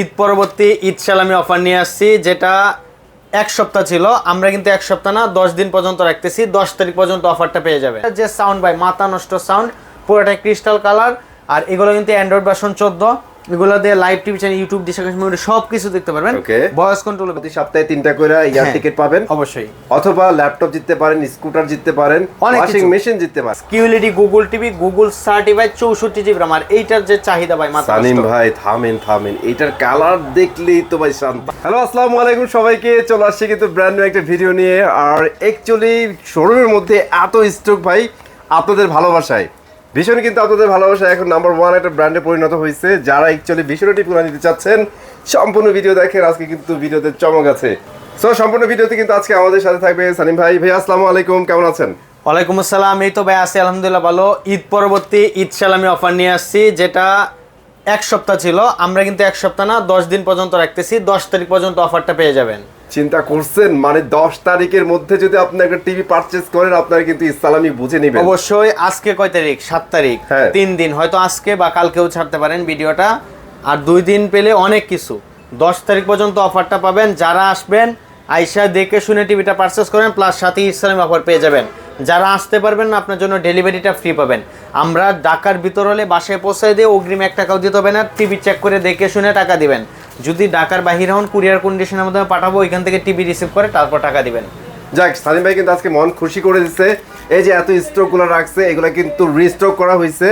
ঈদ পরবর্তী ঈদ সালামি অফার নিয়ে আসছি, যেটা এক সপ্তাহ ছিল। আমরা কিন্তু এক সপ্তাহ না 10 দিন পর্যন্ত রাখতেছি। 10 তারিখ পর্যন্ত অফারটা পেয়ে যাবে। যে সাউন্ড ভাই মাথা নষ্ট সাউন্ড, পুরোটা ক্রিস্টাল কালার। আর এগুলো কিন্তু অ্যান্ড্রয়েড ভার্সন 14। এগুলো দিয়ে লাইভ টিভি চ্যানেল, ইউটিউব, সব কিছু দেখতে পারবেন। Voice control. প্রতি সপ্তাহে 3টা করে ইয়ার টিকেট পাবেন অবশ্যই। অথবা ল্যাপটপ জিততে পারেন, স্কুটার জিততে পারেন, ওয়াশিং মেশিন জিততে পারেন। QLED Google TV, Google certified 64 GB RAM। আর এইটার যে চাহিদা ভাই মাথা নষ্ট। সানিম ভাই থামেন, এইটার কালার দেখলেই তো ভাই শান্ত। হ্যালো, আসসালামু আলাইকুম সবাইকে। চলে আসছি কিন্তু ব্র্যান্ড নিউ একটা ভিডিও নিয়ে। আর অ্যাকচুয়ালি শোরুমের মধ্যে এত স্টক ভাই, আপনাদের ভালোবাসায় ভীষণ, কিন্তু আপনাদের ভালোবাসা এখন নাম্বার 1 একটা ব্র্যান্ডে পরিণত হয়েছে। যারা অ্যাকচুয়ালি ভীষণটি পুরো নিতে চাচ্ছেন, সম্পূর্ণ ভিডিও দেখেন। আজকে কিন্তু ভিডিওতে চমক আছে। সো সম্পূর্ণ ভিডিওতে কিন্তু আজকে আমাদের সাথে থাকবে সানিম ভাই। ভাই আসসালামু আলাইকুম, কেমন আছেন? ওয়ালাইকুম আসসালাম। এই তো ভাই আছি আলহামদুলিল্লাহ ভালো। ঈদ পরবর্তী ঈদ সালামি অফার নিয়ে আসছি, যেটা এক সপ্তাহ ছিল। আমরা কিন্তু এক সপ্তাহ না 10 দিন পর্যন্ত রাখতেছি। 10 তারিখ পর্যন্ত অফারটা পেয়ে যাবেন। চিন্তা করছেন মানে 10 তারিখের মধ্যে যদি আপনি একটা টিভি পারচেজ করেন, আপনারা কিন্তু ইসলামি বুঝে নেবেন। অবশ্যই। আজকে কয় তারিখ? 7 তারিখ। 3 দিন, হয়তো আজকে বা কালকেও ছাড়তে পারেন ভিডিওটা। আর 2 দিন পেলে অনেক কিছু। 10 তারিখ পর্যন্ত অফারটা পাবেন। যারা আসবেন আইসা দেখে শুনে টিভিটা পারচেজ করেন, প্লাস সাথে ইসলামি অফার পেয়ে যাবেন। যারা আসতে পারবেন না, আপনার জন্য ডেলিভারিটা ফ্রি পাবেন। আমরা ঢাকার ভিতর হলে বাসায় পৌঁছায় দিয়ে অগ্রিম 1 টাকাও দিতে হবে না। টিভি চেক করে দেখে শুনে টাকা দিবেন। যদি ঢাকার বাহিরে হন, কুরিয়ার কন্ডিশনের মধ্যে পাঠাবো, ওইখান থেকে টিভি রিসিভ করে তারপর টাকা দিবেন। যাক, সানিম ভাই কিন্তু আজকে মন খুশি করে দিচ্ছে। এই যে এত স্টকগুলো রাখছে, এগুলো কিন্তু রিস্টক করা হয়েছে।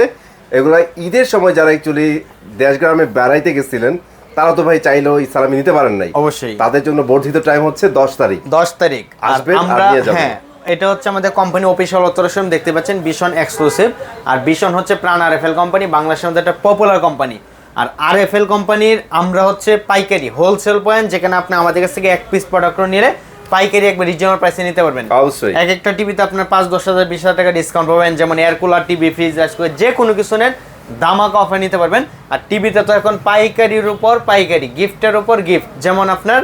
এগুলো ঈদের সময় যারা অ্যাকচুয়ালি দেশ গ্রামে বেড়াইতে গেছিলেন, তারা তো ভাই চাইলেও ইসলামি নিতে পারেন নাই। অবশ্যই। তাদের জন্য বর্ধিত টাইম হচ্ছে 10 তারিখ। 10 তারিখ আসবেন, আমরা নিয়ে যাবেন। হ্যাঁ, এটা হচ্ছে আমাদের কোম্পানি অফিশিয়াল অথরাইজেশন, দেখতে পাচ্ছেন ভীষণ এক্সক্লুসিভ। আর ভীষণ হচ্ছে প্রাণ আরএফএল কোম্পানি, বাংলাদেশের মধ্যে একটা পপুলার কোম্পানি। আর আরএফএল কোম্পানির আমরা হচ্ছে পাইকারি হোলসেল পয়েন্ট, যেখানে আপনি আমাদের কাছ থেকে 1 পিস প্রোডাক্ট নিলে পাইকারি একবার রিজনেবল প্রাইসে নিতে পারবেন। অবশ্যই। এক একটা টিভিতে আপনার 5-10 হাজার 20 হাজার টাকা ডিসকাউন্ট পাবেন। যেমন এয়ার কুলার, টিভি, ফ্রিজ, যে কোনো কিছু নেন দামাকা অফার নিতে পারবেন। আর টিভিতে তো এখন পাইকারির উপর পাইকারি, গিফটের উপর গিফট। যেমন আপনার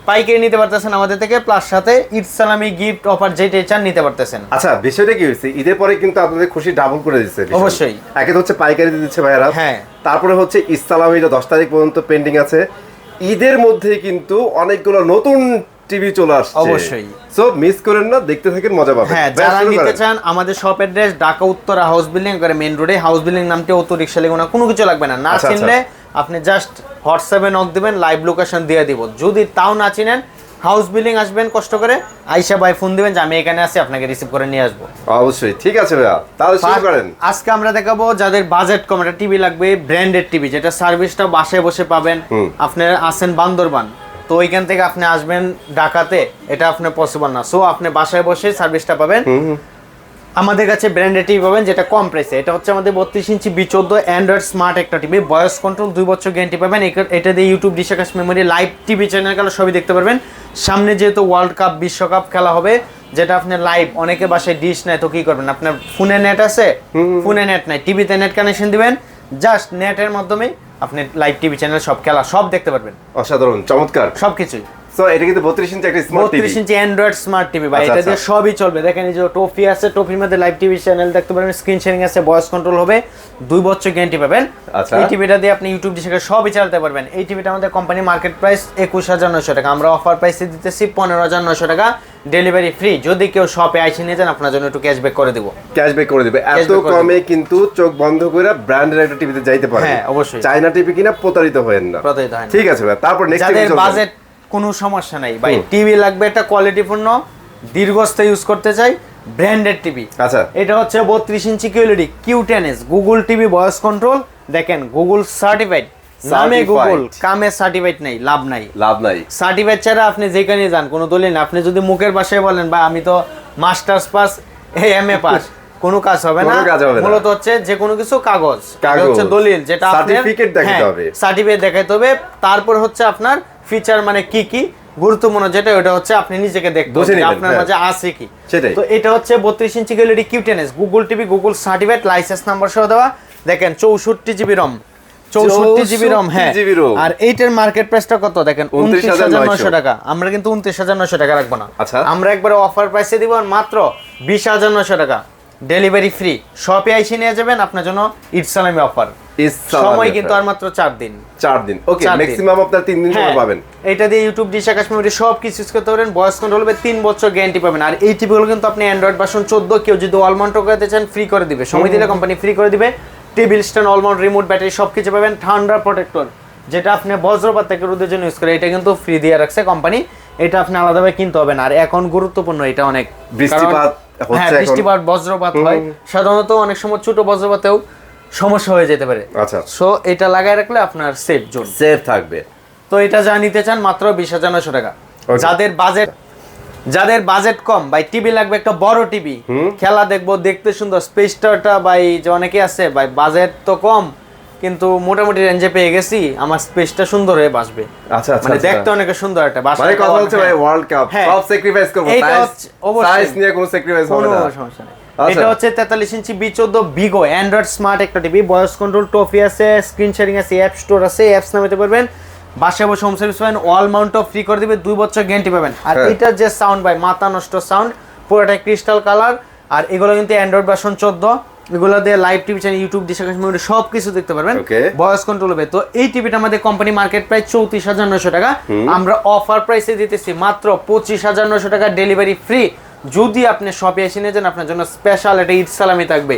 পাইকারি নিতে পারতেছেন আমাদের থেকে, প্লাস সাথে ঈদ সালামি গিফট অফার যেটাই চান নিতে পারতেছেন। আচ্ছা, বিষয়টা কি হয়েছে, ঈদের পরে কিন্তু আপনাদের খুশি ডাবল করে দিচ্ছে। অবশ্যই। একে তো হচ্ছে পাইকারি দিচ্ছে ভাইয়ারা, হ্যাঁ। তারপরে হচ্ছে ইসলামিটা 10 তারিখ পর্যন্ত পেন্ডিং আছে। ঈদের মধ্যে কিন্তু অনেকগুলো নতুন টিভি চলে আসছে। অবশ্যই। সো মিস করেন না, দেখতে থাকেন, মজা পাবেন। হ্যাঁ, যারা নিতে চান, আমাদের shop address Dhaka Uttara house building করে মেইন রোডে। হাউস বিল্ডিং নামটি অটো রিকশা লেগুনা কোনো কিছু লাগবে না। না চিনলে আপনি জাস্ট হোয়াটসঅ্যাপে নক দিবেন, লাইভ লোকেশন দিয়ে দিব। যদি তাও না চিনেন, হাউস বিল্ডিং আসবেন কষ্ট করে, আইসা ভাই ফোন দিবেন যে আমি এখানে আছি, আপনাকে রিসিভ করে নিয়ে আসবো। অবশ্যই। ঠিক আছে ভাইয়া, তাহলে শুরু করেন। আজকে আমরা দেখাবো যাদের বাজেট কম, একটা টিভি লাগবে, ব্র্যান্ডেড টিভি, যেটা সার্ভিসটা বাসায় বসে পাবেন। আপনারা আছেন বান্দরবান, তো ওইখান থেকে আপনি আসবেন ঢাকাতে, এটা আপনার পসিবল না। সো আপনি বাসায় বসে সার্ভিসটা পাবেন। আমাদের কাছে ব্র্যান্ডেড টিভি পাবেন, যেটা কম প্রাইসে। এটা হচ্ছে আমাদের 32 ইঞ্চি B14 অ্যান্ড্রয়েড স্মার্ট একটা টিভি, ভয়েস কন্ট্রোল, 2 বছর গ্যারান্টি পাবেন। এটা দিয়ে ইউটিউব, ডিশাকাশ মেমোরি, লাইভ টিভি চ্যানেল খেলা সবই দেখতে পারবেন। সামনে যেহেতু ওয়ার্ল্ড কাপ, বিশ্বকাপ খেলা হবে, যেটা আপনার লাইভ, অনেকে বাসায় ডিশ নাই, তো কি করবেন, আপনার ফোনে নেট আছে, ফোনে নেট নাই, টিভিতে নেট কানেকশন দিবেন, জাস্ট নেটের মাধ্যমে আপনি লাইভ টিভি চ্যানেল সব খেলা সব দেখতে পারবেন। অসাধারণ, চমৎকার সবকিছুই। সো এটা কিন্তু 32 ইঞ্চি একটা স্মার্ট টিভি, 32 ইঞ্চি অ্যান্ড্রয়েড স্মার্ট টিভি ভাই। এটা দিয়ে সবই চলবে। দেখেন এই যে টফি আছে, টফির মধ্যে লাইভ টিভি চ্যানেল দেখতে পারবেন, স্ক্রিন শেয়ারিং আছে, ভয়েস কন্ট্রোল হবে, 2 বছর গ্যারান্টি পাবেন। এই টিভিটা দিয়ে আপনি ইউটিউব ডিশে সবই চালাতে পারবেন। এই টিভিটা আমাদের কোম্পানি মার্কেট প্রাইস 21,900 টাকা, আমরা অফার প্রাইসে দিতেছি 15,900 টাকা, ডেলিভারি ফ্রি। যদি কেউ শপে আইসে নিয়ে যান, আপনার জন্য একটু ক্যাশব্যাক করে দেব। ক্যাশব্যাক করে দিবে। এত কমে কিন্তু চোখ বন্ধ করে ব্র্যান্ডের একটা টিভিতে যাইতে পারেন। হ্যাঁ, অবশ্যই। চাইনা টিভি কিনা প্রতারিত হবেন না। ঠিক আছে ভাই, তারপর নেক্সট যাদের বাজেট কোনো সমস্যা নাই ভাই, টিভি লাগবে একটা কোয়ালিটিপূর্ণ, দীর্ঘস্থায়ী ইউজ করতে চাই, ব্র্যান্ডেড টিভি। আচ্ছা, এটা হচ্ছে 32 inch QLED Q10s Google TV, voice control. দেখেন গুগল সার্টিফাইড, নামে গুগল, কামে সার্টিফাইড নাই, লাভ নাই। সার্টিফাইড ছাড়া আপনি যেখানে যান কোনো দলিল না। আপনি যদি মুখের ভাষায় বলেন বা আমি তো মাস্টার্স পাস, এমএ পাস, কোনো কাজ হবে না। মূলত হচ্ছে যে কোনো কিছু কাগজ হচ্ছে দলিল, যেটা সার্টিফিকেট দেখাতে হবে, সার্টিফিকেট দেখাতে হবে। তারপর হচ্ছে আপনার ফিচার মানে কি কি গুরুত্বপূর্ণ, যেটা ওটা হচ্ছে আপনি নিজেকে দেখতে হবে আপনার মাঝে আছে কি। তো এটা হচ্ছে 32 inch QLED Q10s Google TV, Google certified, license number সহ দেওয়া। দেখেন 64 জিবি রম, 64 জিবি রম। হ্যাঁ, আর এইটার মার্কেট প্রাইসটা কত দেখেন, 29,900 টাকা। আমরা কিন্তু 29,900 টাকা রাখবো না, আমরা একবারে অফার প্রাইসে দিব মাত্র 20,900 টাকা। Delivery free. শপে এসে নিয়ে যাবেন, আপনার জন্য ঈদ সালামি অফার। সময় কিন্তু আর মাত্র 4 দিন। 4 দিন, ওকে, ম্যাক্সিমাম আপনার 3 দিন সময় পাবেন। এটা দিয়ে ইউটিউব, ডিশ, আকাশ মেমরি সব কিছু ইউজ করতে পারেন। ভয়েস কন্ট্রোল হবে, 3 বছর গ্যারান্টি পাবেন। আর এই টিভিগুলো কিন্তু আপনি অ্যান্ড্রয়েড ভার্সন 14 কেউ যদি অলমাউন্ট করতে চান ফ্রি করে দিবে, সময় দিলে কোম্পানি ফ্রি করে দিবে। টেবিল স্ট্যান্ড, অলমাউন্ট, রিমোট, ব্যাটারি সবকিছু পাবেন। ঠান্ডা প্রোটেক্টর যেটা আপনি বজ্রপাত থেকে রোদের জন্য ইউজ করে, এটা কিন্তু ফ্রি দিয়ে রাখছে কোম্পানি। এটা আপনি আলাদাভাবে কিনতে হবে না। আর এখন গুরুত্বপূর্ণ এটা অনেক, বৃষ্টিপাত হচ্ছে, বৃষ্টিপাত বজ্রপাত হয় সাধারণত, অনেক সময় ছোট বজ্রপাতেও সমস্যা হয়ে যেতে পারে। আচ্ছা, সো এটা লাগায় রাখলে আপনার সেফ জোন, সেফ থাকবে। তো এটা যা নিতে চান মাত্র 20,900 টাকা। যাদের বাজেট কম ভাই, টিভি লাগবে একটা বড় টিভি, খেলা দেখবো, দেখতে সুন্দর, স্পেসটা ভাই, যে অনেকে আছে ভাই বাজেট তো কম কিন্তু মোটামুটি রেঞ্জে পেয়ে গেছি, আমার স্পেসটা সুন্দর হয়ে বাসবে। আচ্ছা আচ্ছা, মানে দেখতে অনেক সুন্দর একটা বাসা। মানে কথা হচ্ছে ভাই ওয়ার্ল্ড কাপ সব স্যাক্রিফাইস করব, সাইজ নিয়ে কোনো স্যাক্রিফাইস হবে না, কোনো সমস্যা নেই। এটা হচ্ছে 43 ইঞ্চি B14 বিগো অ্যান্ড্রয়েড স্মার্ট একটা টিভি, ভয়েস কন্ট্রোল, টফি আছে, স্ক্রিন শেয়ারিং আছে, অ্যাপ স্টোর আছে, অ্যাপস নামাতে পারবেন, বাসায় বসে হোম সার্ভিস পাবেন, ওয়াল মাউন্টও ফ্রি করে দিবে, 2 বছর গ্যারান্টি পাবেন। আর এটার যে সাউন্ড ভাই, মাথা নষ্ট সাউন্ড, পুরোটাই ক্রিস্টাল কালার। আর এগুলো কিন্তু অ্যান্ড্রয়েড ভার্সন 14, এগুলো দিয়ে live TV channel, YouTube, dish, Akash memory সব কিছু দেখতে পারবেন, ভয়েস কন্ট্রোল হবে। তো এই টিভিটা আমাদের কোম্পানি মার্কেট প্রাইস 34,900 টাকা, আমরা অফার প্রাইসে দিতেছি মাত্র 25,900 টাকা, ডেলিভারি ফ্রি। যদি আপনি শপে এসে নিয়ে যান, আপনার জন্য স্পেশাল একটা ঈদ সালামি থাকবে।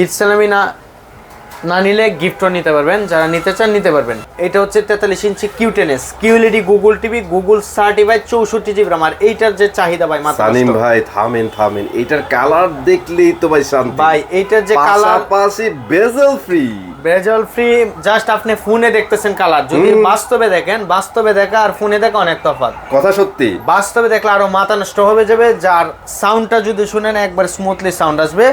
ঈদ সালামি না নিলে গিফটও নিতে পারবেন, যারা নিতে চান নিতে পারবেন। এটা হচ্ছে 43 inch Q ten S QLED Google TV, Google certified, 64 GB RAM। আর এইটার যে চাহিদা ভাই, মাত্র সানিম ভাই থামেন, এটার কালার দেখলেই তো ভাই শান্তি ভাই। এইটার যে কালার, পাশাপাশি বেজেল ফ্রি, জাস্ট আপনি ফোনে দেখতেছেন কালার, যদি বাস্তবে দেখেন, বাস্তবে দেখা আর ফোনে দেখা অনেক তফাৎ। কথা সত্যি, বাস্তবে দেখলে আরো মাথা নষ্ট হয়ে যাবে। যার সাউন্ডটা যদি শুনেন একবার স্মুথলি সাউন্ড আসবে।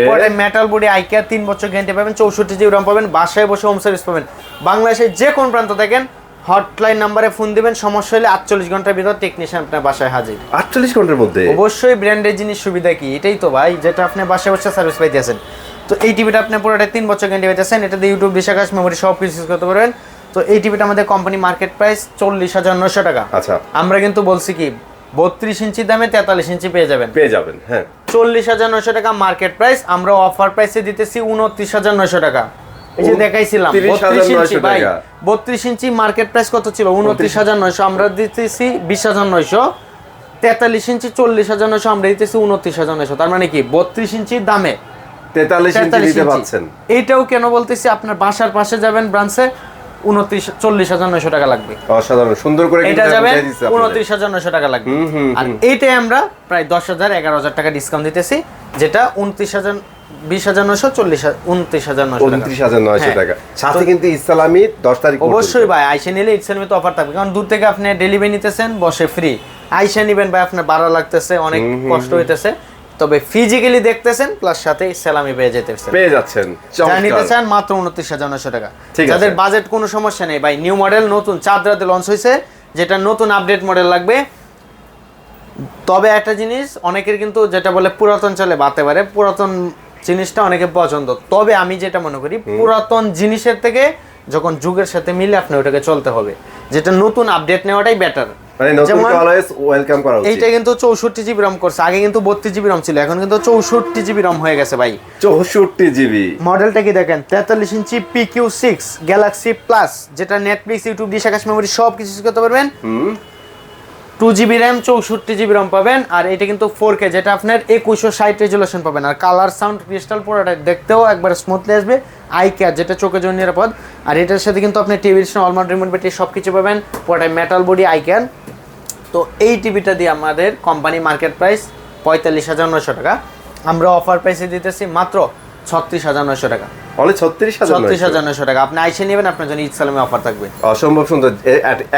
পরে মেটাল বডি, আইকিয়া, 3 বছর গ্যারান্টি পাবেন, 64 জিবি RAM পাবেন, বাসায় বসে হোম সার্ভিস পাবেন। বাংলাদেশের যে কোন প্রান্ত দেখেন, হটলাইন নাম্বারে ফোন দিবেন, সমস্যা হলে 48 ঘন্টার ভিতর টেকনিশিয়ান আপনার বাসায় হাজির। 48 ঘন্টার মধ্যে? অবশ্যই। ব্র্যান্ডের জিনিস সুবিধা কি, এটাই তো ভাই, যেটা আপনি বাসায় বসে সার্ভিস পাইতেছেন। তো এই টিভিটা আপনি পুরোটা 3 বছর গ্যারান্টি পাইতেছেন। এটা দিয়ে ইউটিউব, ডিশ, আকাশ মেমরি সব কিছু করতে পারবেন। তো এই টিভিটা আমাদের কোম্পানি মার্কেট প্রাইস 40,900 টাকা। আচ্ছা, আমরা কিন্তু বলছি কি 32 ইঞ্চি দামে 43 ইঞ্চি পেয়ে যাবেন, হ্যাঁ। 40,900 টাকা মার্কেট প্রাইস, আমরা অফার প্রাইসে দিতেছি 29,900 টাকা। এই যে দেখাইছিলাম 32 ইঞ্চি ভাই, 32 ইঞ্চি মার্কেট প্রাইস কত ছিল? 29,900, আমরা দিতেছি 20,900। 43 ইঞ্চি 40,900, আমরা দিতেছি 29,900। তার মানে কি 32 ইঞ্চির দামে 43 ইঞ্চি দিতে পাচ্ছেন। এইটাও কেন বলতেছি, আপনার বাসার পাশে যাবেন ব্রাঞ্চে, 40,900 টাকা লাগবে। অসাধারণ সুন্দর করে এটা যাবে 29,900 টাকা লাগবে। আর এইটাই আমরা প্রায় 10,000 11,000 টাকা ডিসকাউন্ট দিতেছি, যেটা 29,900 টাকা। সাথে কিন্তু ইসলামী 10 তারিখ অবশ্যই ভাই, আইসা নিলে ইসলামী তো অফার থাকবে, কারণ দূর থেকে আপনি ডেলিভারি নিতেছেন, বসে ফ্রি। আইসা নিবেন ভাই, আপনার ভাড়া লাগতেছে, অনেক কষ্ট হইতেছে, তবে ফিজিক্যালি দেখতেছেন প্লাস সাথে সালামি পেয়ে যাচ্ছেন। যা নিতে চান মাত্র 29,900 টাকা। যাদের বাজেট কোনো সমস্যা নেই ভাই, নিউ মডেল নতুন চাঁদরাতে লঞ্চ হয়েছে, যেটা নতুন আপডেট মডেল লাগবে। তবে একটা জিনিস, অনেকের কিন্তু যেটা বলে পুরাতন চলে বাতে পারে, পুরাতন জিনিসটা অনেকে পছন্দ। তবে আমি যেটা মনে করি, পুরাতন জিনিসের থেকে যখন যুগের সাথে মিলে আপনি ওটাকে চলতে হবে, যেটা নতুন আপডেট নেওয়াটাই বেটার। মানে নতুনকে অলওয়েজ ওয়েলকাম করা উচিত। এইটা কিন্তু 64 জিবি RAM করছে, আগে কিন্তু 32 জিবি RAM ছিল, এখন কিন্তু 64 জিবি RAM হয়ে গেছে ভাই। 64 জিবি মডেলটা কি দেখেন, 43 ইঞ্চি PQ6 গ্যালাক্সি প্লাস, যেটা Netflix, YouTube, dish, Akash memory সব কিছু করতে পারবেন। 2 জিবি RAM 64 জিবি RAM পাবেন। আর এটা কিন্তু 4K, যেটা আপনার 2160 রেজুলেশন পাবেন। আর কালার, সাউন্ড, ক্রিস্টাল পুরোটা দেখতেও একবার স্মুথলি আসবে, আই কেয়ার, যেটা চোখের জন্য নিরাপদ। আর এটার সাথে কিন্তু আপনি টিভির অলমাউন্ট, রিমোট, ব্যাটারি সব কিছু পাবেন, পুরোটাই মেটাল বডি, আই কেয়ার। তো এই টিভিটা দিয়ে আমাদের কোম্পানি মার্কেট প্রাইস 45,900 টাকা, আমরা অফার প্রাইসে দিতেছি মাত্র 36,900 টাকা। অনলি 36,900 টাকা। আপনি আইসে নেবেন, আপনার জন্য ঈদ সালামে অফার থাকবে। অসম্ভব সুন্দর।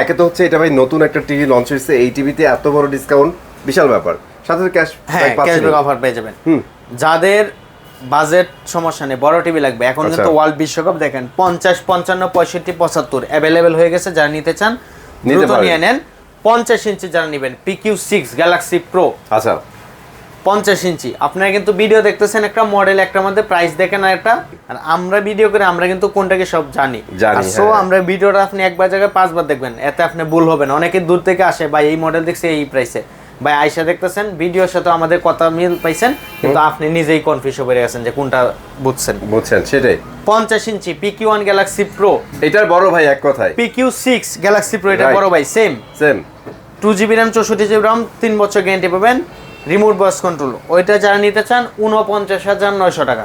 একে তো হচ্ছে এটা ভাই নতুন একটা টিভি লঞ্চ হয়েছে, এই টিভিতে এত বড় ডিসকাউন্ট, বিশাল ব্যাপার। সাথে ক্যাশব্যাক অফার পেয়ে যাবেন। যাদের বাজেট সমস্যা নেই, বড় টিভি লাগবে, এখন কিন্তু ওয়ার্ল্ড বিশ্বকাপ দেখেন 50, 55, 65, 75 অ্যাভেলেবেল হয়ে গেছে, যারা নিতে চান দ্রুত নিয়ে নেন। 50 ইঞ্চি যারা নেবেন, PQ6 গ্যালাক্সি প্রো, আচ্ছা 50 ইঞ্চি। আপনারা কিন্তু ভিডিও দেখতেছেন একটা মডেল, একটার মধ্যে প্রাইস দেখেন আর একটা, আর আমরা ভিডিও করে আমরা কিন্তু কোনটাকে সব জানি। সো আমরা ভিডিওটা আপনি একবার জায়গায় 5 বার দেখবেন, এতে আপনি ভুল হবে না। অনেকে দূর থেকে আসে, ভাই এই মডেল দেখছে এই প্রাইসে, ভাই আয়সা দেখতেছেন ভিডিওর সাথে আমাদের কথা মিল পাইছেন, কিন্তু আপনি নিজেই কনফিউজ হয়ে গেছেন যে কোনটা বুঝছেন সেটাই। 50 ইঞ্চি PQ1 গ্যালাক্সি প্রো, এটার বড় ভাই এক কথায় PQ6 গ্যালাক্সি প্রো, এটা Right. বড় ভাই same 2GB RAM 64GB RAM 3 বছর গ্যারান্টি পাবেন, রিমোট ভয়েস কন্ট্রোল। ওইটা যারা নিতে চান 49,900 টাকা,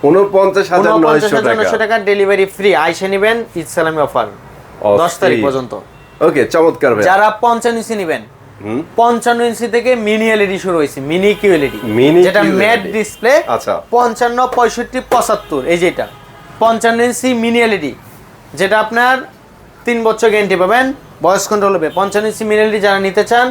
49,900 টাকা ডেলিভারি ফ্রি। আইসা নেবেন ঈদ সালামি অফার 10 তারিখ পর্যন্ত। ওকে, চমৎকার ভাই। যারা 55 ইঞ্চি নেবেন, 55 ইঞ্চি থেকে মিনি এলইডি শুরু হয়েছে, মিনি কিউএলইডি Mini যেটা QLED ম্যাট ডিসপ্লে। আচ্ছা। 55, 65, 75 এই যেটা 55 ইঞ্চি মিনি এলইডি, যেটা আপনার 3 বছর গ্যারান্টি পাবেন, ভয়েস কন্ট্রোল হবে। 55 ইঞ্চি মিনি এলইডি যারা নিতে চান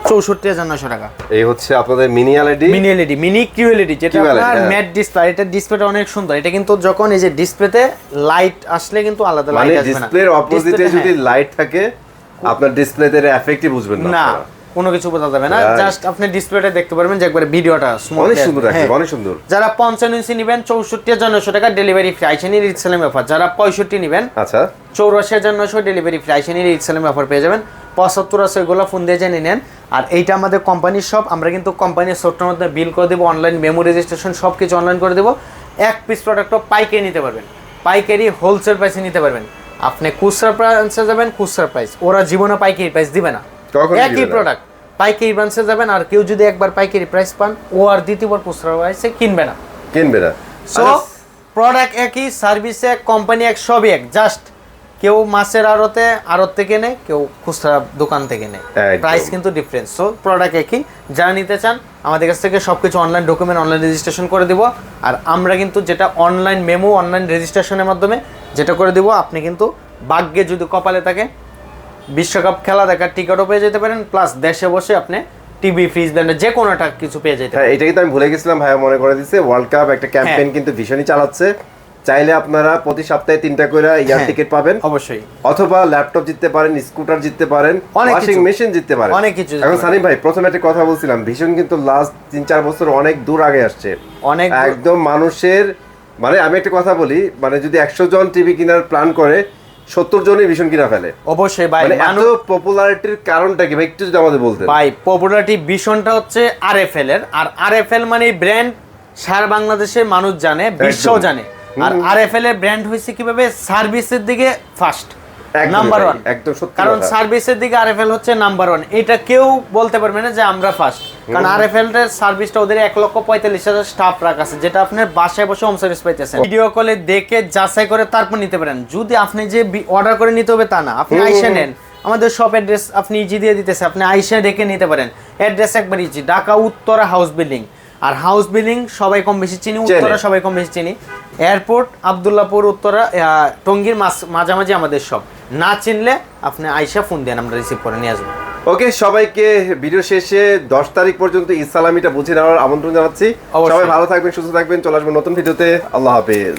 64,900 টাকা। এই হচ্ছে আপনাদের mini LED, mini LED, mini QLED, যেটা QLED, আপনার হ্যাঁ। Mat display. এটা ডিসপ্লেটা অনেক সুন্দর। এটা কিন্তু যখন এই যে ডিসপ্লেতে লাইট আসলে কিন্তু আলাদা মানে লাইট আসবে না। ডিসপ্লের অপোজিটে ডিসপ্লেতে, যদি হ্যাঁ, লাইট থাকে আপনার ডিসপ্লেতে এফেক্টই বুঝবেন না না আপনারা। কোনো কিছু বোঝা যাবে না, Right. জাস্ট আপনি ডিসপ্লেটা দেখতে পারবেন যে একবারে ভিডিওটা স্মুথ। অনেক সুন্দর আছে, অনেক সুন্দর। যারা 55 ইঞ্চি নেবেন 64,900 টাকা ডেলিভারি ফ্রি, আইসেনি ঈদ সালামি অফার। যারা 65 নেবেন আচ্ছা, 84,900 ডেলিভারি ফ্রি, আইসেনি ঈদ সালামি অফার পেয়ে যাবেন। 75 আছে ওইগুলো ফোন দিয়ে জেনে নেন। আর এইটা আমাদের কোম্পানির শপ, আমরা কিন্তু কোম্পানির শপটার মধ্যে বিল করে দেবো, অনলাইন মেমো রেজিস্ট্রেশন সব কিছু অনলাইন করে দেবো। এক পিস প্রোডাক্টও পাইকারি নিতে পারবেন, পাইকারি হোলসেল প্রাইসে নিতে পারবেন। আপনি খুচরা প্রাইসে যাবেন, খুচরা প্রাইস, ওরা জীবনে পাইকারি প্রাইস দিবে না। কখনো দিবে একই না। প্রোডাক্ট পাইকারি ব্রাঞ্চে যাবেন, আর কেউ যদি একবার পাইকারি প্রাইস পান, ও আর দ্বিতীয়বার খুচরা প্রাইসে কিনবে না। কিনবে না। সো প্রোডাক্ট একই, সার্ভিস এক, কোম্পানি এক, সবই এক। জাস্ট কেউ মাছের আড়ত থেকে নেয়, কেউ খুচরা দোকান থেকে নেয়, একদম। প্রাইস কিন্তু ডিফারেন্স। সো প্রোডাক্ট একই। যারা নিতে চান আমাদের কাছ থেকে সব কিছু অনলাইন ডকুমেন্ট, অনলাইন রেজিস্ট্রেশন করে দিব। আর আমরা কিন্তু যেটা অনলাইন মেমো, অনলাইন রেজিস্ট্রেশনের মাধ্যমে যেটা করে দিব, আপনি কিন্তু ভাগ্যে যদি কপালে থাকে বিশ্বকাপ খেলা দেখার টিকিটও পেয়ে যেতে পারেন, প্লাস দেশে বসে আপনি টিভি, ফ্রিজ, ব্লেন্ডার যে কোনোটা কিছু পেয়ে যেতে হ্যাঁ, পারেন। এটা কিন্তু আমি ভুলে গেছিলাম, ভাইয়া মনে করে দিচ্ছে। ওয়ার্ল্ড কাপ একটা ক্যাম্পেইন কিন্তু ভীষণই চালাচ্ছে। চাইলে আপনারা প্রতি সপ্তাহে 3টা করে ইয়ার হ্যাঁ, টিকিট পাবেন, অবশ্যই। অথবা ল্যাপটপ জিততে পারেন, স্কুটার জিততে পারেন, অনেক ওয়াশিং কিছু। মেশিন জিততে পারেন, অনেক কিছু জিততে এখন পারেন। সানিম ভাই প্রথমে একটা কথা বলছিলাম, ভীষণ কিন্তু লাস্ট 3-4 বছর অনেক দূর আগে আসছে, অনেক একদম মানুষের, মানে আমি একটা কথা বলি, মানে যদি 100 জন টিভি কেনার প্ল্যান করে 70 জনই ভীষণ কিনা ফেলে। অবশ্যই ভাই, মানে এত পপুলারিটির কারণটা কি ভাই একটু যদি আমাদের বলতেন। ভাই পপুলারিটি ভীষণটা হচ্ছে আরএফএল এর। আর আরএফএল মানে ব্র্যান্ড সারা বাংলাদেশের মানুষ জানে, বিশ্বও জানে। আর আরএফএল এর ব্র্যান্ড হয়েছে কিভাবে, সার্ভিসের দিকে ফার্স্ট, নাম্বার 1, একদম সত্যি কারণ কথা। সার্ভিসের দিকে আরএফএল হচ্ছে নাম্বার 1। এটা কেউ বলতে পারবে না যে আমরা ফার্স্ট, কারণ আরএফএল এর সার্ভিসটা ওদের 1,45,000 স্টাফ রাখা আছে, যেটা আপনার বাসায় বসে হোম সার্ভিস পাইতেছেন। ভিডিও কলে দেখে যাচাই করে তারপর নিতে পারেন। যদি আপনি যে অর্ডার করে নিতে হবে তা না, আপনি আইসা নেন, আমাদের শপ অ্যাড্রেস আপনি ইজি দিয়ে দিতেছে, আপনি আইসা দেখে নিতে পারেন। অ্যাড্রেস একবার easy, Dhaka Uttara house building. আর হাউস বিল্ডিং সবাই কম বেশি চিনি, উত্তরা সবাই কম বেশি চিনি। এয়ারপোর্ট আব্দুল্লাহপুর, উত্তরা, টঙ্গীর মাঝামাঝি আমাদের সব। না চিনলে আপনি আইসা ফোন দেন, আমরা রিসিভ করে নিয়ে আসবো। ওকে, সবাইকে ভিডিও শেষে 10 তারিখ পর্যন্ত ঈদ সালামিটা বুঝে নেওয়ার আমন্ত্রণ জানাচ্ছি। অবশ্যই। সবাই ভালো থাকবেন, সুস্থ থাকবেন, চলে আসবেন নতুন ভিডিওতে। আল্লাহ হাফেজ।